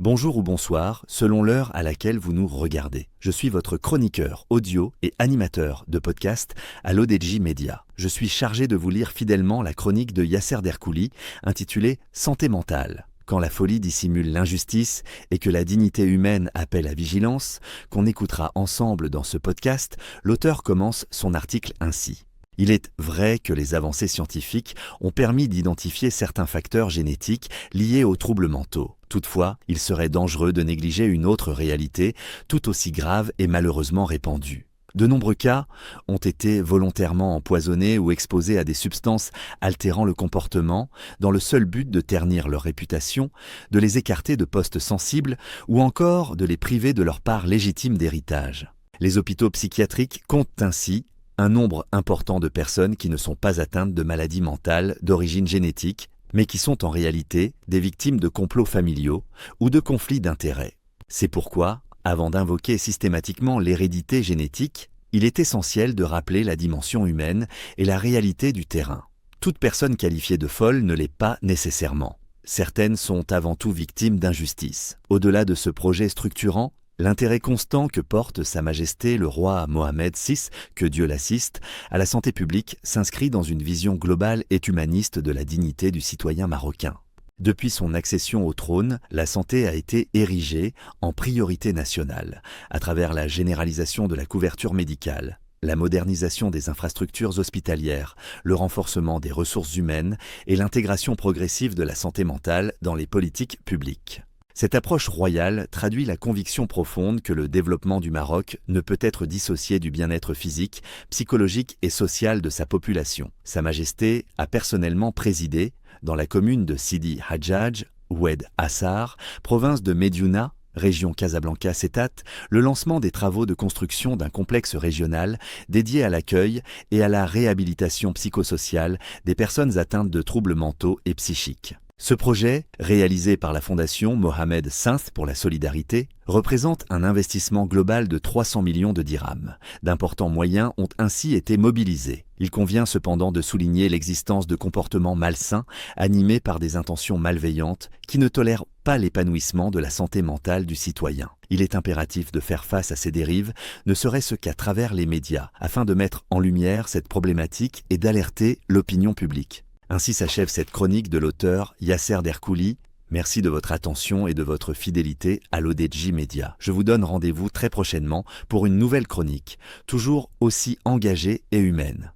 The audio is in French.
Bonjour ou bonsoir, selon l'heure à laquelle vous nous regardez. Je suis votre chroniqueur audio et animateur de podcast à l'ODJ Media. Je suis chargé de vous lire fidèlement la chronique de Yasser Derkouli, intitulée « Santé mentale ». Quand la folie dissimule l'injustice et que la dignité humaine appelle à vigilance, qu'on écoutera ensemble dans ce podcast, l'auteur commence son article ainsi. Il est vrai que les avancées scientifiques ont permis d'identifier certains facteurs génétiques liés aux troubles mentaux. Toutefois, il serait dangereux de négliger une autre réalité, tout aussi grave et malheureusement répandue. De nombreux cas ont été volontairement empoisonnés ou exposés à des substances altérant le comportement, dans le seul but de ternir leur réputation, de les écarter de postes sensibles ou encore de les priver de leur part légitime d'héritage. Les hôpitaux psychiatriques comptent ainsi un nombre important de personnes qui ne sont pas atteintes de maladies mentales d'origine génétique, mais qui sont en réalité des victimes de complots familiaux ou de conflits d'intérêts. C'est pourquoi, avant d'invoquer systématiquement l'hérédité génétique, il est essentiel de rappeler la dimension humaine et la réalité du terrain. Toute personne qualifiée de folle ne l'est pas nécessairement. Certaines sont avant tout victimes d'injustice. Au-delà de ce projet structurant, l'intérêt constant que porte Sa Majesté le roi Mohamed VI, que Dieu l'assiste, à la santé publique s'inscrit dans une vision globale et humaniste de la dignité du citoyen marocain. Depuis son accession au trône, la santé a été érigée en priorité nationale, à travers la généralisation de la couverture médicale, la modernisation des infrastructures hospitalières, le renforcement des ressources humaines et l'intégration progressive de la santé mentale dans les politiques publiques. Cette approche royale traduit la conviction profonde que le développement du Maroc ne peut être dissocié du bien-être physique, psychologique et social de sa population. Sa Majesté a personnellement présidé, dans la commune de Sidi Hadjadj, Oued Assar, province de Médiouna, région Casablanca-Cétat, le lancement des travaux de construction d'un complexe régional dédié à l'accueil et à la réhabilitation psychosociale des personnes atteintes de troubles mentaux et psychiques. Ce projet, réalisé par la Fondation Mohamed V pour la solidarité, représente un investissement global de 300 millions de dirhams. D'importants moyens ont ainsi été mobilisés. Il convient cependant de souligner l'existence de comportements malsains, animés par des intentions malveillantes, qui ne tolèrent pas l'épanouissement de la santé mentale du citoyen. Il est impératif de faire face à ces dérives, ne serait-ce qu'à travers les médias, afin de mettre en lumière cette problématique et d'alerter l'opinion publique. Ainsi s'achève cette chronique de l'auteur Yasser Derkouli. Merci de votre attention et de votre fidélité à l'ODJ Media. Je vous donne rendez-vous très prochainement pour une nouvelle chronique, toujours aussi engagée et humaine.